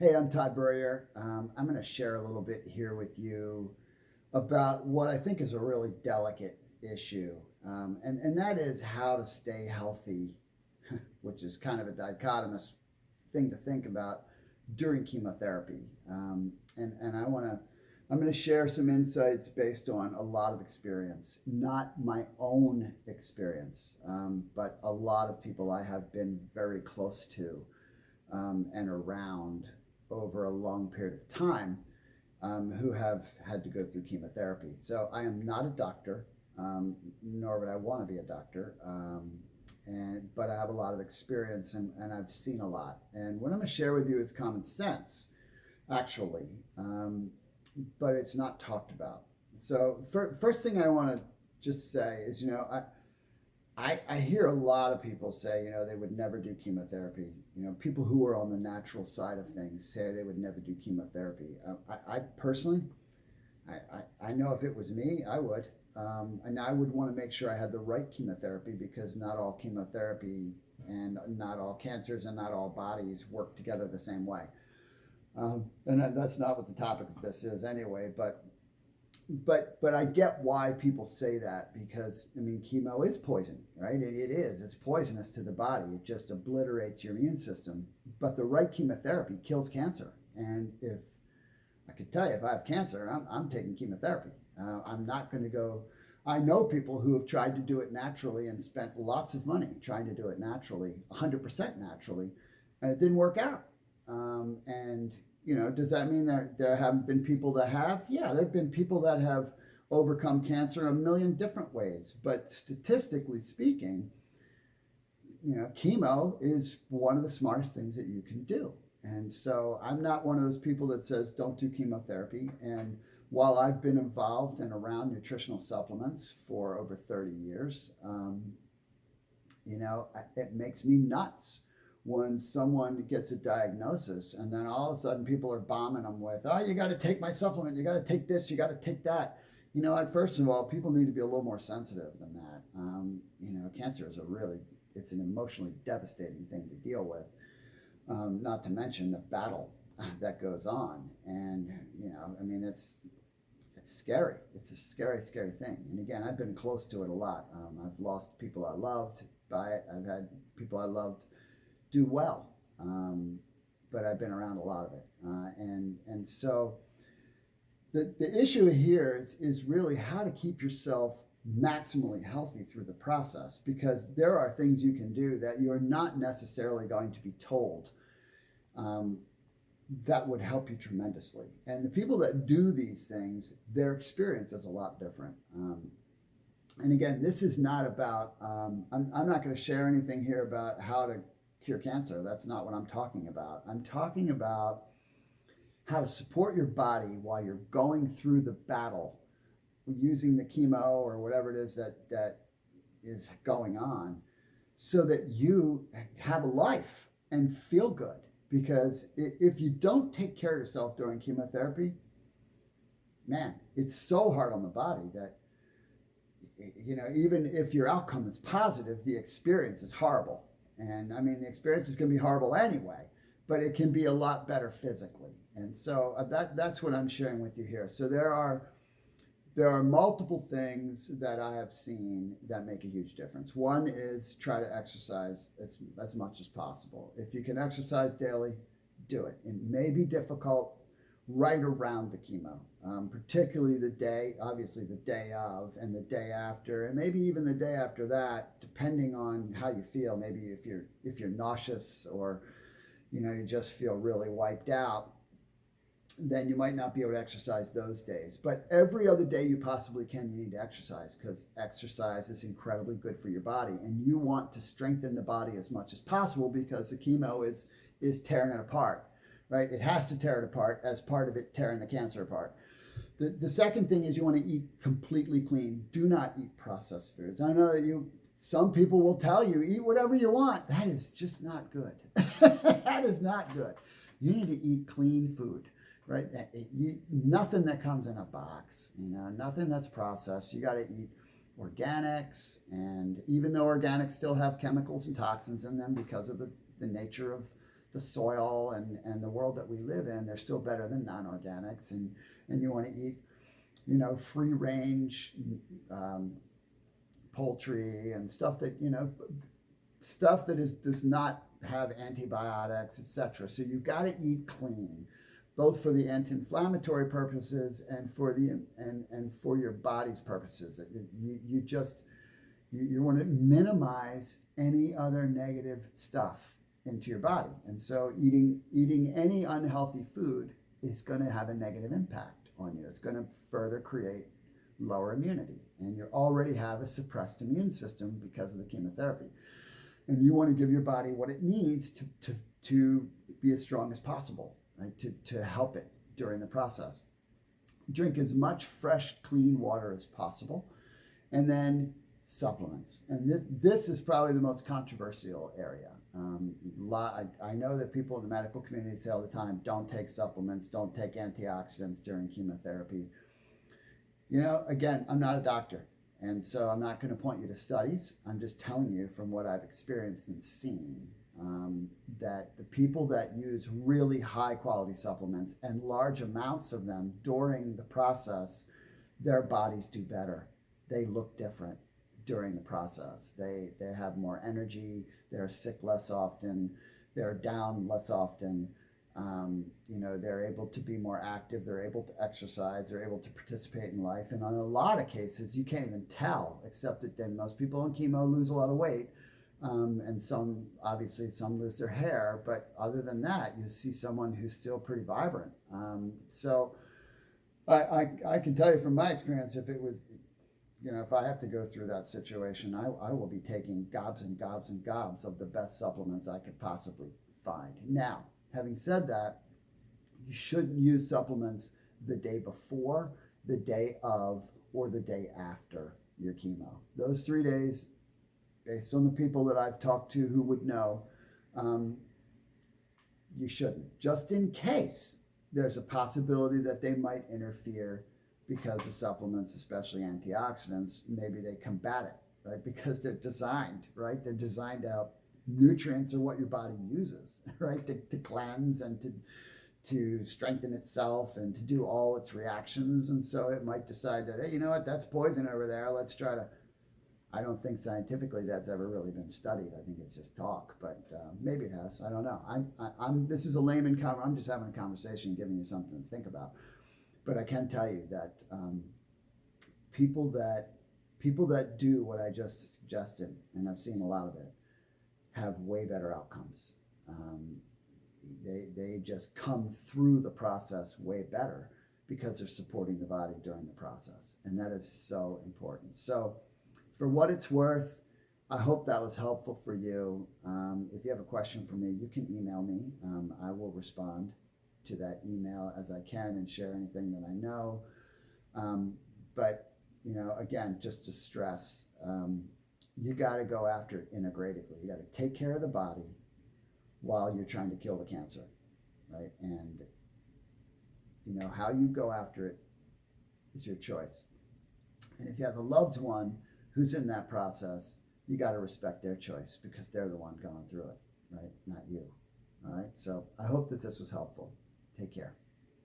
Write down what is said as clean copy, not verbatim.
Hey, I'm Tburrier. I'm going to share a little bit here with you about what I think is a really delicate issue, and that is how to stay healthy, which is kind of a dichotomous thing to think about during chemotherapy. And I'm going to share some insights based on a lot of experience, not my own experience, but a lot of people I have been very close to and around over a long period of time who have had to go through chemotherapy. So I am not a doctor, nor would I want to be a doctor. But I have a lot of experience and I've seen a lot. And what I'm going to share with you is common sense, actually, but it's not talked about. So, first thing I want to just say is, I hear a lot of people say, they would never do chemotherapy. People who are on the natural side of things say they would never do chemotherapy. I personally, I know if it was me, I would. And I would want to make sure I had the right chemotherapy because not all chemotherapy and not all cancers and not all bodies work together the same way. And that's not what the topic of this is anyway, but I get why people say that because chemo is poison, right? It is. It's poisonous to the body. It just obliterates your immune system. But the right chemotherapy kills cancer. And if I could tell you, if I have cancer, I'm taking chemotherapy. I'm not going to go. I know people who have tried to do it naturally and spent lots of money trying to do it naturally, 100% naturally, and it didn't work out. And does that mean there haven't been people that have? Yeah, there have been people that have overcome cancer a million different ways. But statistically speaking, chemo is one of the smartest things that you can do. And so I'm not one of those people that says don't do chemotherapy. And while I've been involved and around nutritional supplements for over 30 years, it makes me nuts when someone gets a diagnosis and then all of a sudden people are bombing them with, oh, you got to take my supplement, you got to take this, you got to take that. First of all, people need to be a little more sensitive than that. Cancer is it's an emotionally devastating thing to deal with, not to mention the battle that goes on. And, it's scary. It's a scary, scary thing. And again, I've been close to it a lot. I've lost people I loved by it. I've had people I loved do well, but I've been around a lot of it, and so the issue here is really how to keep yourself maximally healthy through the process because there are things you can do that you're not necessarily going to be told that would help you tremendously. And the people that do these things, their experience is a lot different. And again, this is not about. I'm not going to share anything here about how to cure cancer. That's not what I'm talking about. I'm talking about how to support your body while you're going through the battle using the chemo or whatever it is that is going on so that you have a life and feel good. Because if you don't take care of yourself during chemotherapy, man, it's so hard on the body that, even if your outcome is positive, the experience is horrible. And the experience is going to be horrible anyway, but it can be a lot better physically. And so that's what I'm sharing with you here. So there are multiple things that I have seen that make a huge difference. One is try to exercise as much as possible. If you can exercise daily, do it. It may be difficult right around the chemo, particularly obviously the day of and the day after, and maybe even the day after that, depending on how you feel. Maybe if you're nauseous or you just feel really wiped out, then you might not be able to exercise those days. But every other day you possibly can, you need to exercise because exercise is incredibly good for your body, and you want to strengthen the body as much as possible because the chemo is tearing it apart. Right? It has to tear it apart as part of it tearing the cancer apart. The second thing is you want to eat completely clean. Do not eat processed foods. I know that some people will tell you, eat whatever you want. That is just not good. That is not good. You need to eat clean food, right? Nothing that comes in a box, nothing that's processed. You got to eat organics, and even though organics still have chemicals and toxins in them because of the nature of the soil and the world that we live in, they're still better than non-organics. And you want to eat, free range um, poultry and stuff that, does not have antibiotics, etc. So you've got to eat clean, both for the anti-inflammatory purposes and for and for your body's purposes. You want to minimize any other negative stuff into your body. And so eating any unhealthy food is going to have a negative impact on you. It's going to further create lower immunity. And you already have a suppressed immune system because of the chemotherapy. And you want to give your body what it needs to be as strong as possible, right? To help it during the process. Drink as much fresh, clean water as possible. And then supplements. And this is probably the most controversial area. I know that people in the medical community say all the time, don't take supplements, don't take antioxidants during chemotherapy. Again, I'm not a doctor, and so I'm not going to point you to studies. I'm just telling you from what I've experienced and seen, that the people that use really high quality supplements and large amounts of them during the process, their bodies do better. They look different during the process. They have more energy. They're sick less often. They're down less often. They're able to be more active. They're able to exercise. They're able to participate in life. And on a lot of cases, you can't even tell, except that then most people in chemo lose a lot of weight. And some lose their hair. But other than that, you see someone who's still pretty vibrant. So I can tell you from my experience, if I have to go through that situation, I will be taking gobs and gobs and gobs of the best supplements I could possibly find. Now, having said that, you shouldn't use supplements the day before, the day of, or the day after your chemo. Those 3 days, based on the people that I've talked to who would know, you shouldn't. Just in case there's a possibility that they might interfere because the supplements, especially antioxidants, maybe they combat it, right? Because they're designed, right? They're designed out. Nutrients are what your body uses, right? To cleanse and to strengthen itself and to do all its reactions. And so it might decide that, hey, you know what, that's poison over there. Let's try to. I don't think scientifically that's ever really been studied. I think it's just talk, but maybe it has. I don't know. This is a layman comment. I'm just having a conversation, giving you something to think about. But I can tell you that people that do what I just suggested, and I've seen a lot of it, have way better outcomes. They just come through the process way better because they're supporting the body during the process, and that is so important. So, for what it's worth, I hope that was helpful for you. If you have a question for me, you can email me. I will respond to that email as I can and share anything that I know. But again, just to stress, you got to go after it integratively. You got to take care of the body while you're trying to kill the cancer, right? And how you go after it is your choice. And if you have a loved one who's in that process, you got to respect their choice because they're the one going through it, right? Not you. All right. So I hope that this was helpful. Take care.